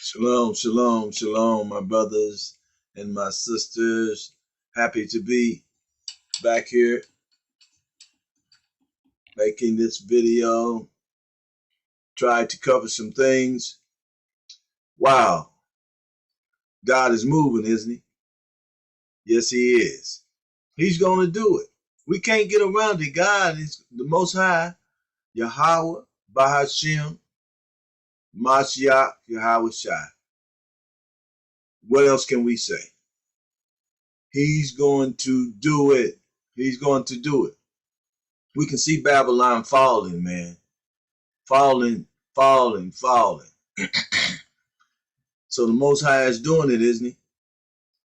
Shalom, shalom, shalom, my brothers and my sisters. Happy to be back here making this video. Tried to cover some things. Wow, God is moving, isn't he? Yes, he is. He's going to do it. We can't get around it. God is the Most High, Yahweh, Bahashim, Mashiach, Yahweh Shai. What else can we say? He's going to do it. He's going to do it. We can see Babylon falling, man. Falling. So the Most High is doing it, isn't he?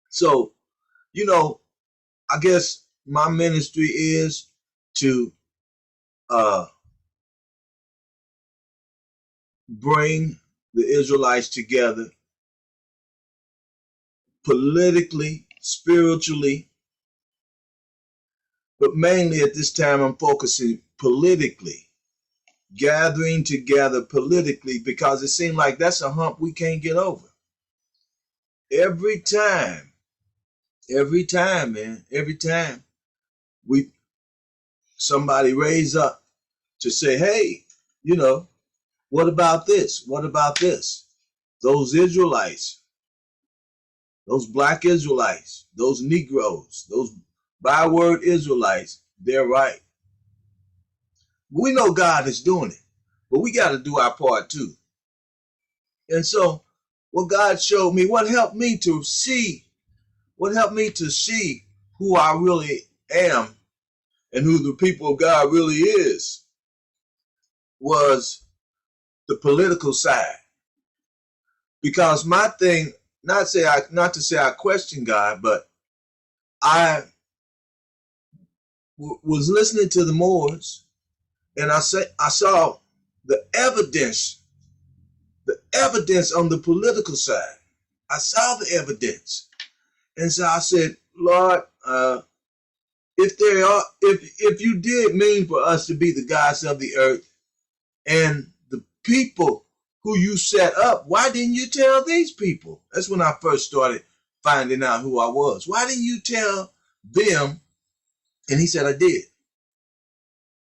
So, I guess my ministry is to bring the Israelites together politically, spiritually, but mainly at this time I'm focusing politically, gathering together politically, because it seems like that's a hump we can't get over. Every time, man, every time somebody raise up to say, hey, what about this? What about this? Those Israelites, those black Israelites, those Negroes, those byword Israelites, they're right. We know God is doing it, but we got to do our part too. And so what God showed me, what helped me to see who I really am and who the people of God really is, was the political side. Because my thing, not to say I question God, but I was listening to the Moors, and I saw the evidence on the political side. I saw the evidence, and so I said, Lord, if you did mean for us to be the gods of the earth and the people who you set up, why didn't you tell these people? That's when I first started finding out who I was. Why didn't you tell them? And he said, I did.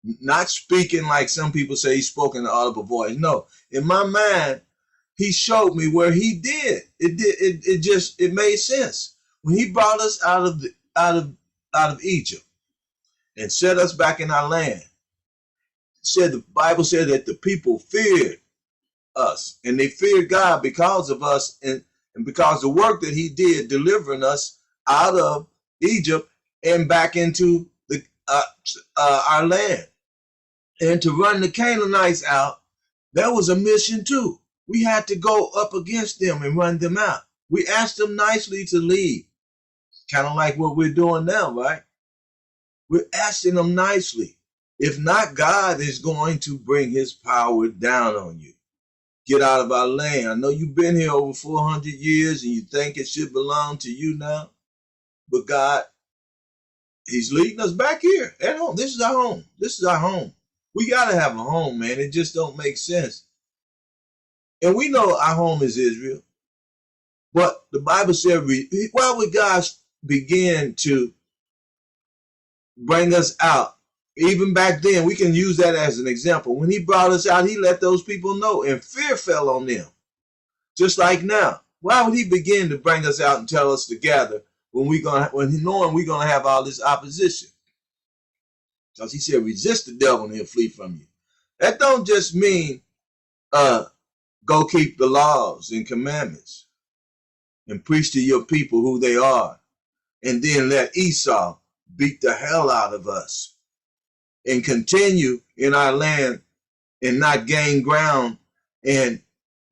Not speaking like some people say he spoke in an audible voice. No, in my mind, he showed me where he did. It made sense. When he brought us out of Egypt and set us back in our land, the Bible said that the people feared us, and they feared God because of us, and because the work that he did delivering us out of Egypt and back into our land. And to run the Canaanites out, that was a mission too. We had to go up against them and run them out. We asked them nicely to leave, kind of like what we're doing now, right? We're asking them nicely. If not, God is going to bring his power down on you. Get out of our land. I know you've been here over 400 years and you think it should belong to you now, but God, he's leading us back here at home. This is our home. This is our home. We got to have a home, man. It just don't make sense. And we know our home is Israel. But the Bible said, why would God begin to bring us out? Even back then, we can use that as an example. When he brought us out, he let those people know, and fear fell on them. Just like now. Why would he begin to bring us out and tell us to gather when knowing we're going to have all this opposition? Because he said, resist the devil and he'll flee from you. That don't just mean go keep the laws and commandments and preach to your people who they are, and then let Esau beat the hell out of us and continue in our land and not gain ground and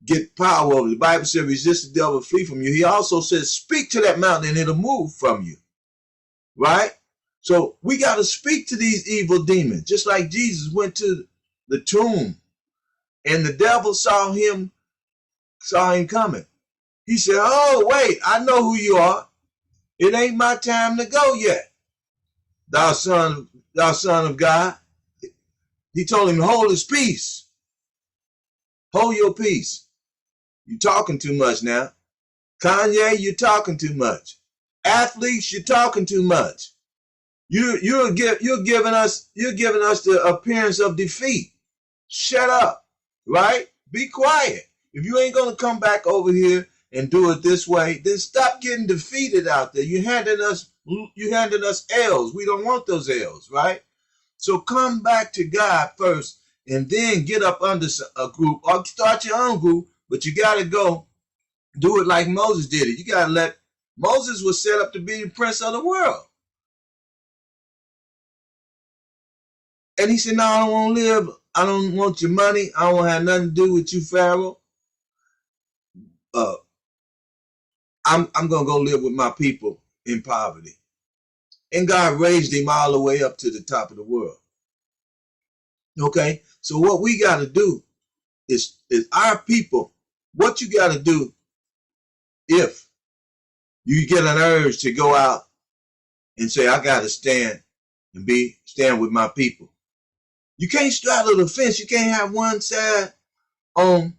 get power over. The Bible said, resist the devil and flee from you. He also says, speak to that mountain and it'll move from you. Right? So we got to speak to these evil demons, just like Jesus went to the tomb and the devil saw him coming. He said, oh, wait, I know who you are. It ain't my time to go yet. Thou son of God. He told him to hold his peace. Hold your peace. You talking too much now. Kanye, you're talking too much. Athletes, you're talking too much. You're giving us the appearance of defeat. Shut up, right? Be quiet. If you ain't gonna come back over here and do it this way, then stop getting defeated out there. You're handing us L's. We don't want those L's, right? So come back to God first, and then get up under a group or start your own group. But you gotta go do it like Moses did it. You gotta let Moses was set up to be the prince of the world. And he said, no, I don't want to live. I don't want your money. I don't have nothing to do with you, Pharaoh. I'm going to go live with my people in poverty. And God raised him all the way up to the top of the world. Okay? So what we got to do is our people, what you got to do if you get an urge to go out and say, I got to stand with my people. You can't straddle the fence. You can't have one side on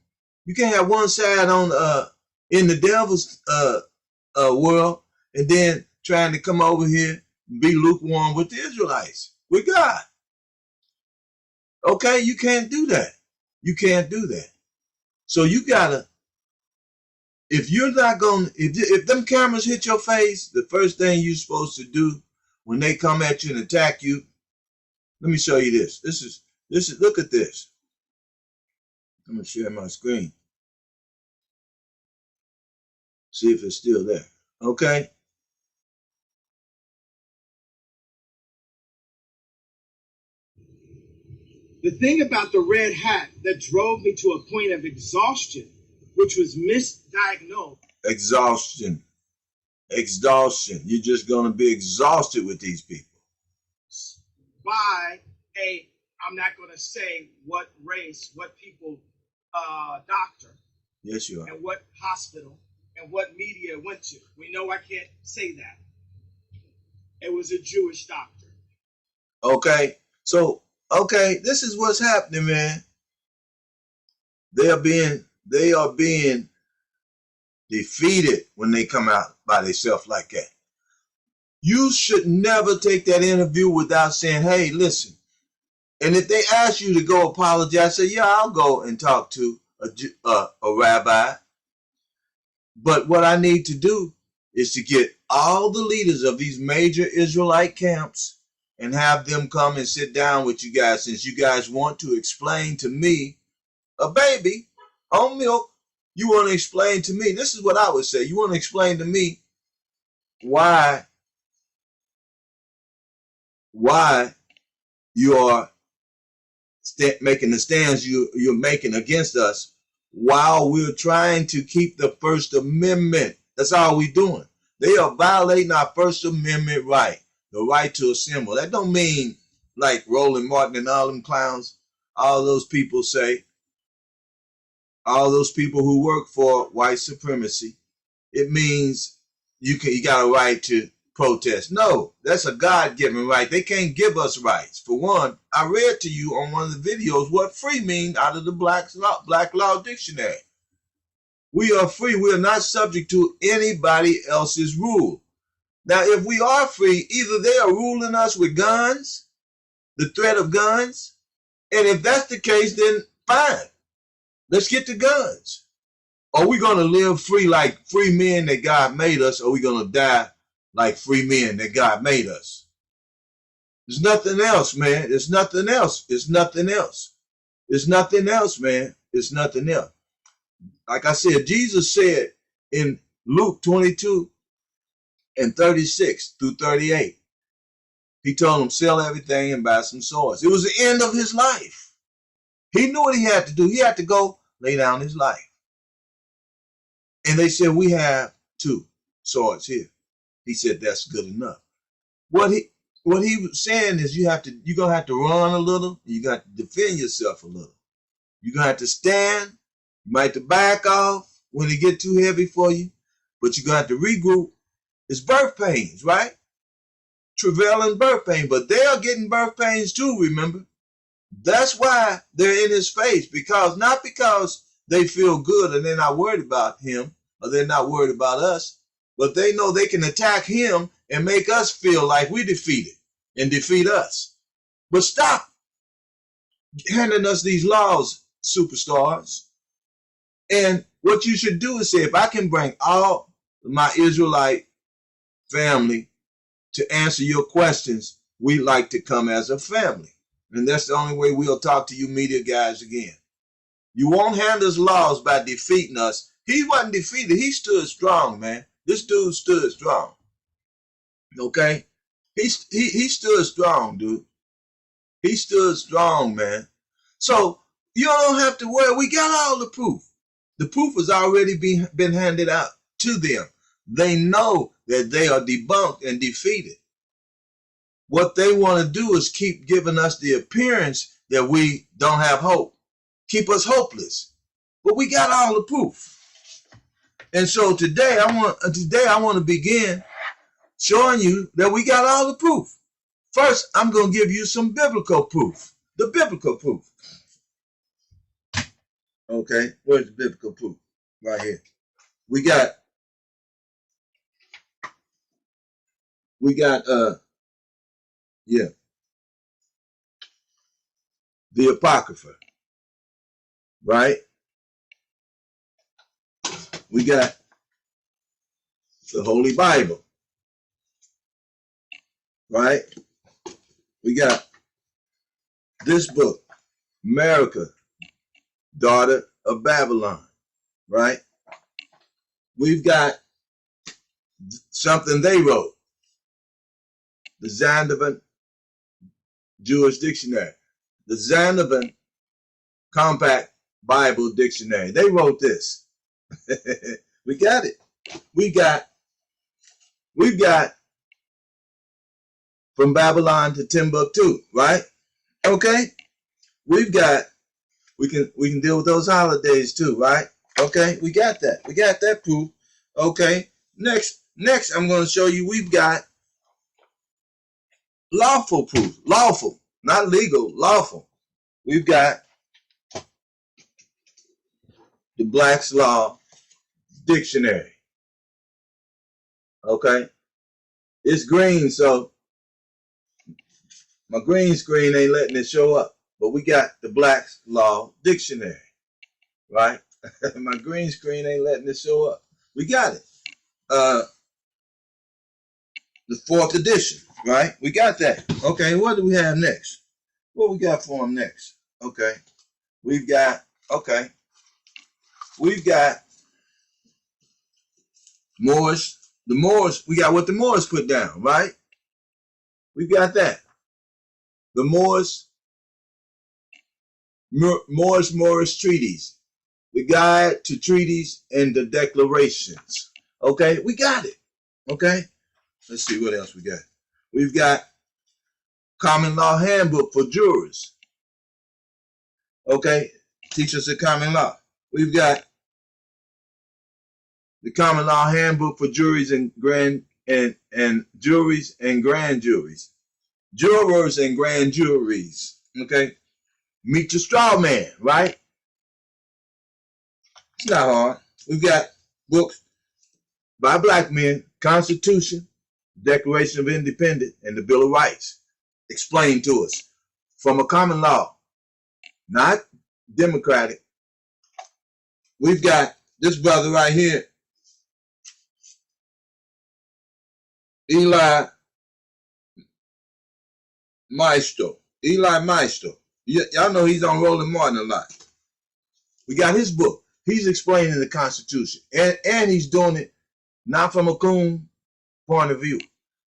in the devil's world, and then trying to come over here and be lukewarm with the Israelites, with God. Okay, you can't do that. You can't do that. So you gotta, if them cameras hit your face, the first thing you're supposed to do when they come at you and attack you, let me show you this. This is, look at this. I'm going to share my screen. See if it's still there. Okay. The thing about the red hat that drove me to a point of exhaustion, which was misdiagnosed. Exhaustion. You're just going to be exhausted with these people. By I'm not going to say what race, what people, doctor. Yes, you are. And what hospital and what media it went to. We know I can't say that. It was a Jewish doctor. Okay. So, this is what's happening, man. They are being defeated when they come out by themselves like that. You should never take that interview without saying, hey, listen. And if they ask you to go apologize, say, yeah, I'll go and talk to a rabbi. But what I need to do is to get all the leaders of these major Israelite camps and have them come and sit down with you guys, since you guys want to explain to me, a baby on milk, you want to explain to me, this is what I would say, you want to explain to me why you are making the stands you're making against us while we're trying to keep the First Amendment. That's all we're doing. They are violating our First Amendment right, the right to assemble. That don't mean like Roland Martin and all them clowns, all those people say, all those people who work for white supremacy. It means you got a right to protest. No, that's a God-given right. They can't give us rights. For one, I read to you on one of the videos what free means out of the Black Law Dictionary. We are free. We are not subject to anybody else's rule. Now, if we are free, either they are ruling us with guns, the threat of guns, and if that's the case, then fine. Let's get the guns. Are we going to live free like free men that God made us, or are we going to die like free men that God made us? There's nothing else, man. There's nothing else. It's nothing else. It's nothing else, man. It's nothing else. Like I said, Jesus said in Luke 22 and 36 through 38, he told them, sell everything and buy some swords. It was the end of his life. He knew what he had to do. He had to go lay down his life. And they said, we have 2 swords here. He said, that's good enough. What he was saying is you're going to have to run a little. You got to defend yourself a little. You're going to have to stand. You might have to back off when it get too heavy for you. But you're going to have to regroup. It's birth pains, right? Travail and birth pain. But they are getting birth pains too, remember? That's why they're in his face. Not because they feel good and they're not worried about him, or they're not worried about us, but they know they can attack him and make us feel like we defeated and defeat us. But stop handing us these laws, superstars. And what you should do is say, if I can bring all my Israelite family to answer your questions, we like to come as a family. And that's the only way we'll talk to you media guys again. You won't hand us laws by defeating us. He wasn't defeated. He stood strong, man. This dude stood strong. Okay? He stood strong, dude. He stood strong, man. So you don't have to worry. We got all the proof. The proof has already been handed out to them. They know that they are debunked and defeated. What they want to do is keep giving us the appearance that we don't have hope. Keep us hopeless. But we got all the proof. And so today I want to begin showing you that we got all the proof. First, I'm going to give you some biblical proof. The biblical proof. Okay, where's the biblical proof? Right here. We got the Apocrypha, right? We got the Holy Bible, right? We got this book, America, Daughter of Babylon, right? We've got something they wrote, the Zondervan Jewish Dictionary, the Zondervan Compact Bible Dictionary. They wrote this. We got it. We've got From Babylon to Timbuktu, right? Okay. We can deal with those holidays too, right? Okay, we got that. We got that proof. Okay. Next I'm going to show you we've got lawful proof. Lawful, not legal, lawful. We've got the Black's Law Dictionary. Okay. It's green, so my green screen ain't letting it show up. But we got the Black's Law Dictionary, right? My green screen ain't letting it show up. We got it. The 4th edition, right? We got that. Okay, what do we have next? What we got for them next? Okay. We've got Moors. The Moors, we got what the Moors put down, right? We got that. The Moors treaties. The guide to treaties and the declarations. Okay, we got it. Okay, let's see what else we got. We've got common law handbook for jurors. Okay, teach us the common law. We've got the common law handbook for juries and juries and grand juries. Jurors and grand juries. Okay, meet your straw man, right? It's not hard. We've got books by black men, Constitution, Declaration of Independence, and the Bill of Rights. Explained to us from a common law, not democratic. We've got this brother right here, Eli Maestro. Y'all know he's on Roland Martin a lot. We got his book. He's explaining the Constitution. And he's doing it not from a coon point of view.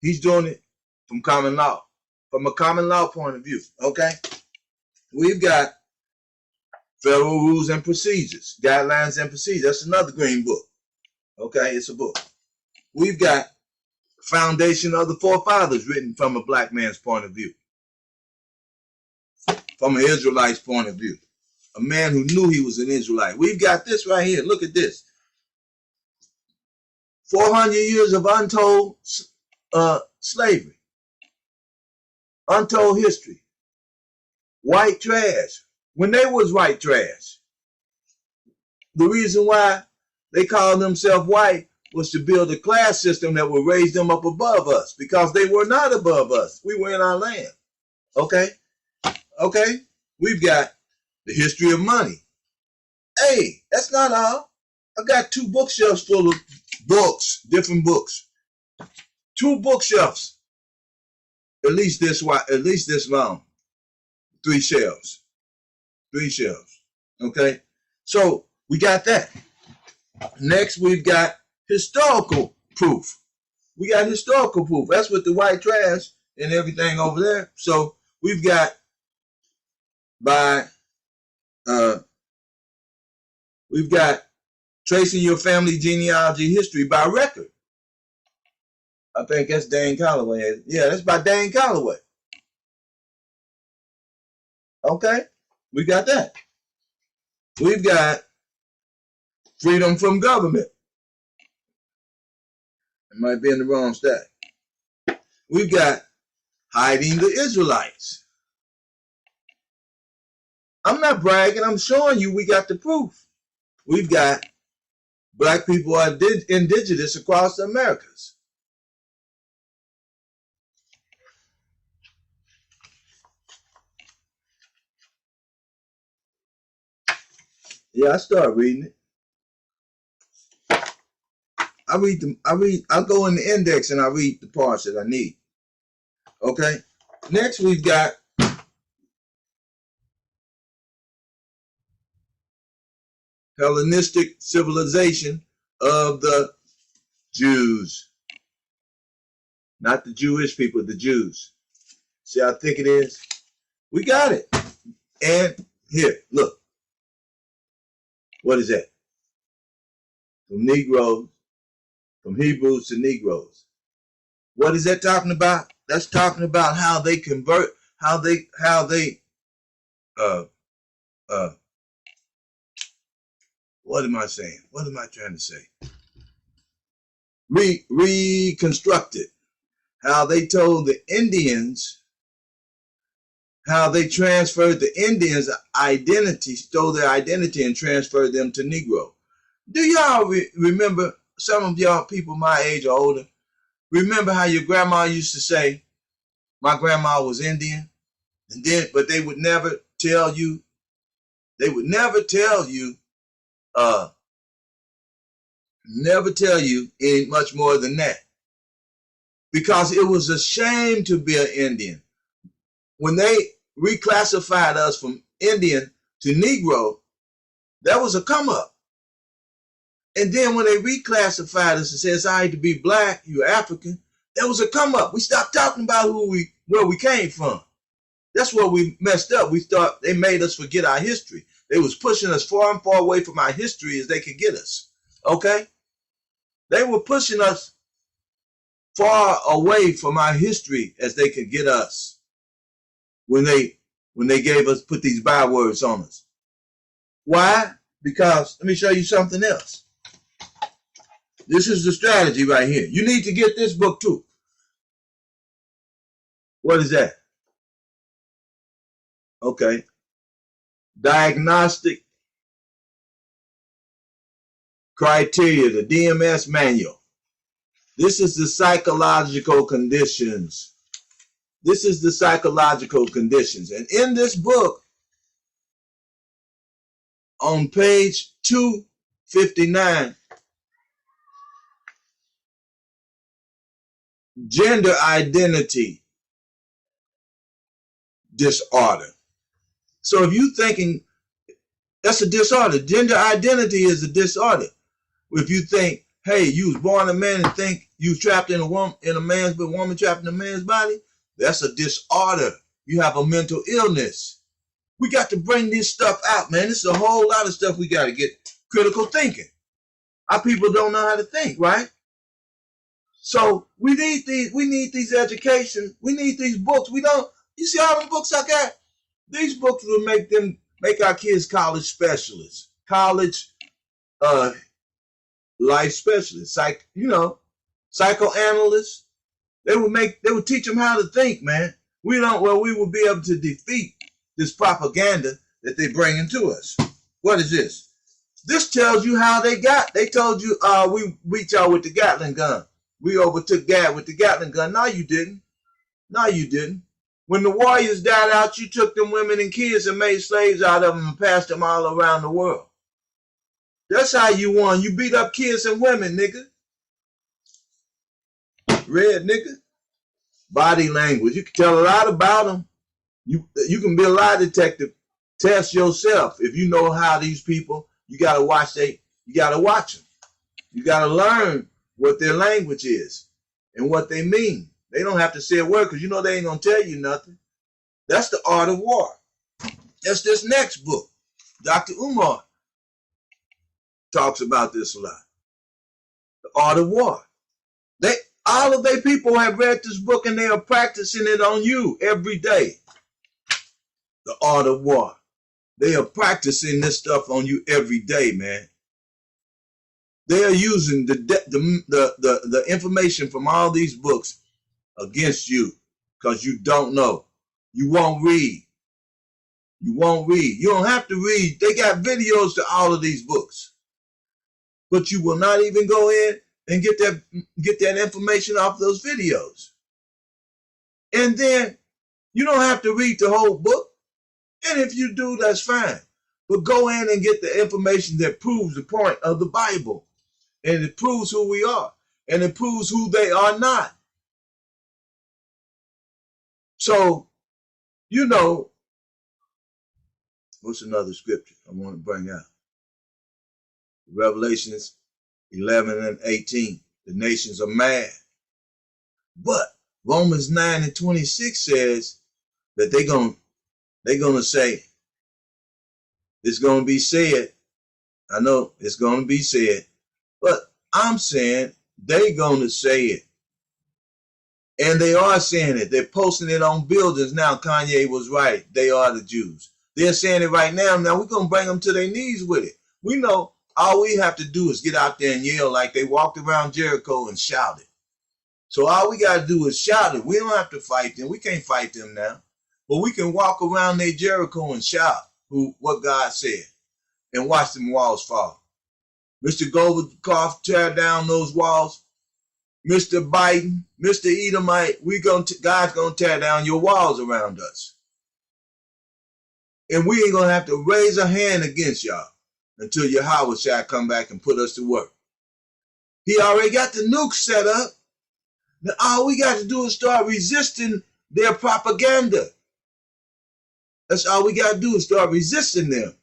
He's doing it from common law. From a common law point of view. Okay? We've got Federal Rules and Procedures. Guidelines and Procedures. That's another green book. Okay? It's a book. We've got Foundation of the Forefathers written from a black man's point of view. From an Israelite's point of view. A man who knew he was an Israelite. We've got this right here. Look at this. 400 years of untold slavery. Untold history. White trash. When they was white trash. the reason why they called themselves white was to build a class system that would raise them up above us, because they were not above us. We were in our land. Okay? Okay? We've got the history of money. Hey, that's not all. I got 2 bookshelves full of books, different books. 2 bookshelves. At least this long. 3 shelves. 3 shelves. Okay? So we got that. Next, we've got historical proof. We got historical proof. That's with the white trash and everything over there. So we've got we've got tracing your family genealogy history by record. I think that's Dane Calloway. Yeah, that's by Dane Calloway. Okay, we got that. We've got freedom from government. It might be in the wrong stack. We've got hiding the Israelites. I'm not bragging. I'm showing you we got the proof. We've got black people are indigenous across the Americas. Yeah, I start reading it. I go in the index and I read the parts that I need. Okay. Next, we've got Hellenistic civilization of the Jews. Not the Jewish people, the Jews. See how thick it is? We got it. And here, look. What is that? From Negroes, from Hebrews to Negroes. What is that talking about? That's talking about how they convert, what am I saying? What am I trying to say? Reconstructed. How they told the Indians, how they transferred the Indians' identity, stole their identity and transferred them to Negro. Do y'all remember, some of y'all people my age or older, remember how your grandma used to say, my grandma was Indian? And then, but they would never tell you, any much more than that. Because it was a shame to be an Indian. When they reclassified us from Indian to Negro, that was a come up. And then when they reclassified us and said it's all right to be black, you're African, that was a come up. We stopped talking about where we came from. That's where we messed up. They made us forget our history. They was pushing us far and far away from our history as they could get us. Okay? They were pushing us far away from our history as they could get us when they put these bywords on us. Why? Because, let me show you something else. This is the strategy right here. You need to get this book too. What is that? Okay. Diagnostic criteria, the DMS manual. This is the psychological conditions. This is the psychological conditions. And in this book, on page 259, gender identity disorder. So if you thinking that's a disorder, gender identity is a disorder. If you think, hey, you was born a man and think you trapped in a man's but woman trapped in a man's body, that's a disorder. You have a mental illness. We got to bring this stuff out, man. This is a whole lot of stuff we got to get. Critical thinking. Our people don't know how to think, right? So we need these education. We need these books. You see all the books I got? These books will make our kids college specialists, college life specialists, psychoanalysts. They would teach them how to think, man. We will be able to defeat this propaganda that they bring into us. What is this? This tells you how they got. They told you, we reach out with the Gatling gun. We overtook Gad with the Gatling gun. No, you didn't. No, you didn't. When the warriors died out, you took them women and kids and made slaves out of them and passed them all around the world. That's how you won. You beat up kids and women, nigga. Red nigga. Body language. You can tell a lot about them. You can be a lie detective. Test yourself. If you know how these people, you gotta watch them. You gotta learn what their language is and what they mean. They don't have to say a word because you know they ain't gonna tell you nothing. That's the art of war. That's this next book. Dr. Umar talks about this a lot. The art of war. All of their people have read this book and they are practicing it on you every day. The art of war. They are practicing this stuff on you every day, man. They are using the information from all these books against you because you don't know. You won't read. You won't read. You don't have to read. They got videos to all of these books. But you will not even go in and get that information off those videos. And then you don't have to read the whole book. And if you do, that's fine. But go in and get the information that proves the point of the Bible. And it proves who we are. And it proves who they are not. So, you know, what's another scripture I want to bring out? Revelations 11 and 18. The nations are mad. But Romans 9 and 26 says that they're going to say, it's going to be said. I know it's going to be said. But I'm saying they're going to say it. And they are saying it. They're posting it on buildings now. Kanye was right. They are the Jews. They're saying it right now. Now we're going to bring them to their knees with it. We know all we have to do is get out there and yell like they walked around Jericho and shouted. So all we got to do is shout it. We don't have to fight them. We can't fight them now. But we can walk around their Jericho and shout what God said and watch them walls fall. Mr. Gorbachev, tear down those walls. Mr. Biden, Mr. Edomite, God's going to tear down your walls around us. And we ain't going to have to raise a hand against y'all until Yahweh shall come back and put us to work. He already got the nukes set up. Now all we got to do is start resisting their propaganda. That's all we got to do is start resisting them.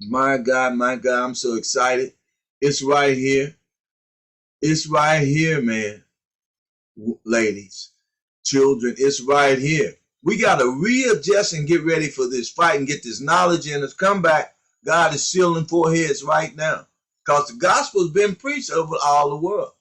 My God, I'm so excited. It's right here. It's right here, man. Ladies, children, it's right here. We got to readjust and get ready for this fight and get this knowledge in us. Come back. God is sealing foreheads right now because the gospel has been preached over all the world.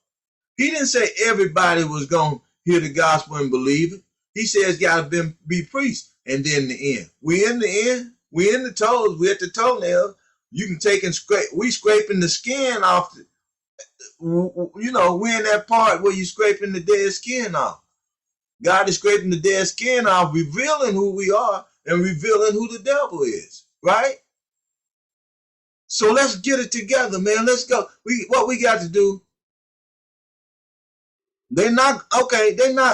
He didn't say everybody was going to hear the gospel and believe it. He said it's got to be preached. And then the end. We in the end. We in the toes. We at the toenail. You can take and scrape. We scraping the skin off. We in that part where you scraping the dead skin off. God is scraping the dead skin off, revealing who we are and revealing who the devil is. Right? So let's get it together, man. Let's go. What we got to do. They're not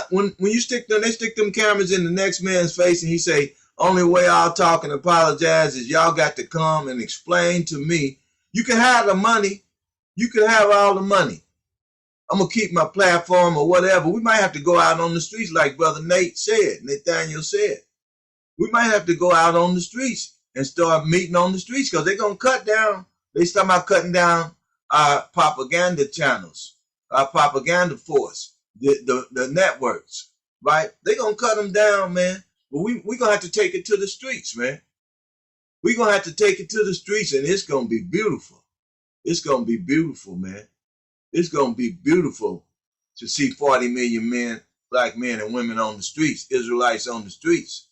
when you stick them cameras in the next man's face and he say, only way I'll talk and apologize is y'all got to come and explain to me. You can have the money. You can have all the money. I'm going to keep my platform or whatever. We might have to go out on the streets like Brother Nathaniel said. We might have to go out on the streets and start meeting on the streets because they're going to cut down. They start about cutting down our propaganda channels, our propaganda force, the networks, right? They're going to cut them down, man. But we're going to have to take it to the streets, man. We're going to have to take it to the streets, and it's going to be beautiful. It's going to be beautiful, man. It's going to be beautiful to see 40 million men, black men and women on the streets, Israelites on the streets.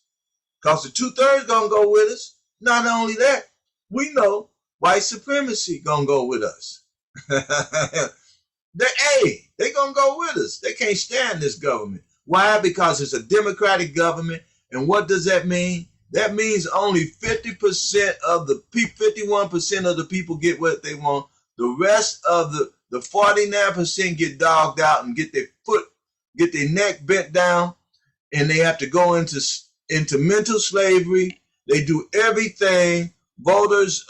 Because the 2/3 going to go with us. Not only that, we know white supremacy going to go with us. They going to go with us. They can't stand this government. Why? Because it's a democratic government. And what does that mean? That means only 50% of the 51% of the people get what they want. The rest of the 49% get dogged out and get their neck bent down, and they have to go into mental slavery. They do everything. Voters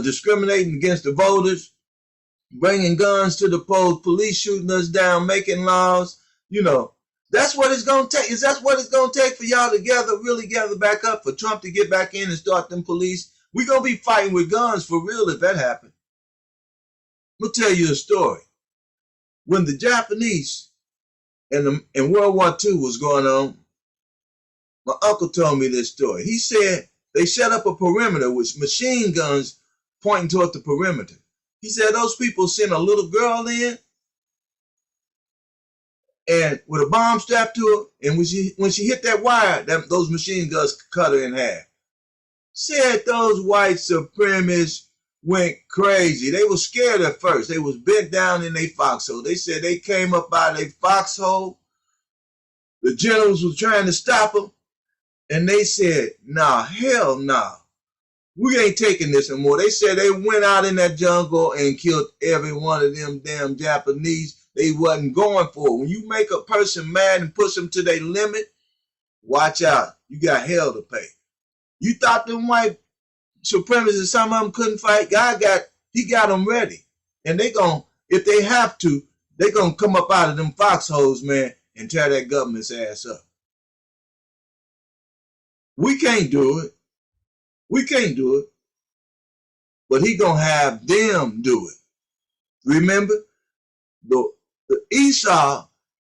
discriminating against the voters, bringing guns to the polls, police shooting us down, making laws. That's what it's going to take. That's what it's going to take for y'all to really gather back up, for Trump to get back in and start them police. We're going to be fighting with guns for real if that happens. We'll tell you a story. When the Japanese and World War II was going on, my uncle told me this story. He said they set up a perimeter with machine guns pointing toward the perimeter. He said those people sent a little girl in and with a bomb strapped to her, and when she hit that wire, those machine guns cut her in half. Said those white supremacists went crazy. They were scared at first. They was bent down in their foxhole. They said they came up out of their foxhole. The generals were trying to stop them, and they said, "Nah, hell nah. We ain't taking this anymore." They said they went out in that jungle and killed every one of them damn Japanese. They wasn't going for it. When you make a person mad and push them to their limit, watch out. You got hell to pay. You thought them white supremacists, some of them couldn't fight? He got them ready. And if they have to, they gonna come up out of them foxholes, man, and tear that government's ass up. We can't do it. We can't do it. But he gonna have them do it. Remember, the Esau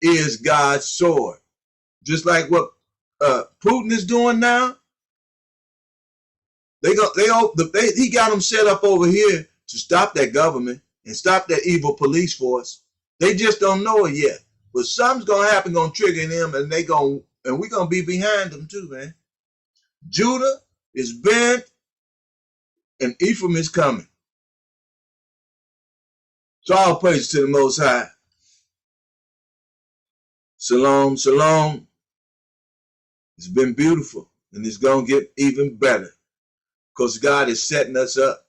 is God's sword. Just like what Putin is doing now. He got them set up over here to stop that government and stop that evil police force. They just don't know it yet. But something's gonna happen, gonna trigger them, and we're gonna be behind them too, man. Judah is bent, and Ephraim is coming. So all praise to the Most High. Shalom, shalom. It's been beautiful, and it's going to get even better because God is setting us up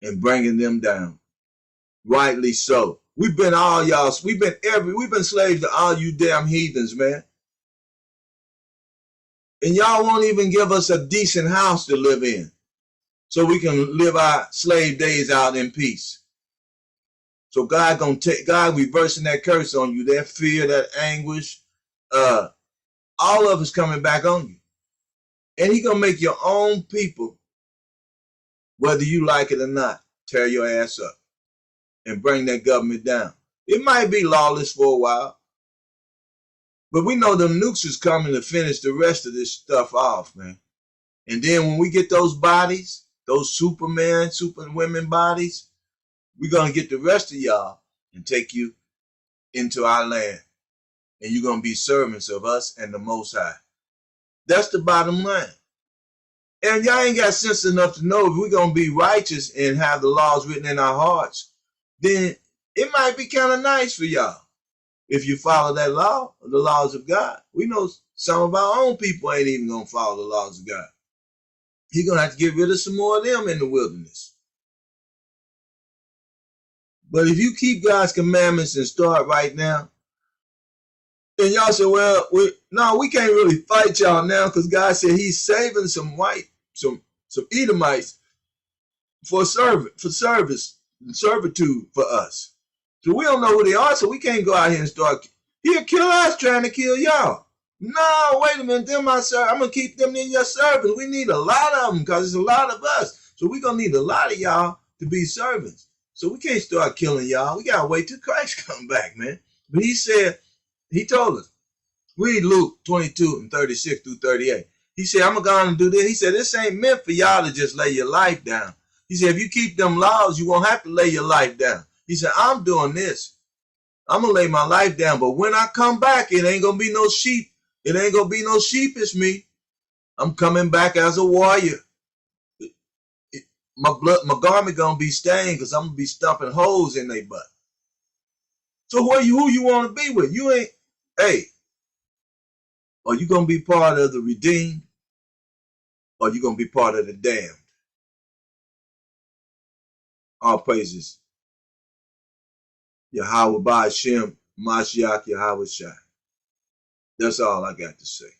and bringing them down. Rightly so. We've been slaves to all you damn heathens, man. And y'all won't even give us a decent house to live in so we can live our slave days out in peace. So God reversing that curse on you, that fear, that anguish, all of it's coming back on you. And he gonna make your own people, whether you like it or not, tear your ass up and bring that government down. It might be lawless for a while, but we know them nukes is coming to finish the rest of this stuff off, man. And then when we get those bodies, those Superman, Superwomen bodies, we're going to get the rest of y'all and take you into our land. And you're going to be servants of us and the Most High. That's the bottom line. And y'all ain't got sense enough to know if we're going to be righteous and have the laws written in our hearts, then it might be kind of nice for y'all if you follow that law, the laws of God. We know some of our own people ain't even going to follow the laws of God. He's going to have to get rid of some more of them in the wilderness. But if you keep God's commandments and start right now, and y'all say, well, we can't really fight y'all now because God said he's saving some Edomites for service and servitude for us. So we don't know who they are, so we can't go out here and start. He'll kill us trying to kill y'all. No, wait a minute, I'm going to keep them in your service. We need a lot of them because there's a lot of us. So we're going to need a lot of y'all to be servants. So we can't start killing y'all. We got to wait till Christ come back, man. But he told us, read Luke 22 and 36 through 38. He said, I'm going to do this. He said, this ain't meant for y'all to just lay your life down. He said, if you keep them laws, you won't have to lay your life down. He said, I'm doing this. I'm going to lay my life down. But when I come back, it ain't going to be no sheep. It ain't going to be no sheepish me. I'm coming back as a warrior. My garment gonna be stained because I'm gonna be stumping holes in their butt. So who you want to be with? You ain't. Hey, Are you going to be part of the redeemed? Or are you going to be part of the damned? All praises. Yahweh Ba'Shem, Mashiach Yahweh Shai. That's all I got to say.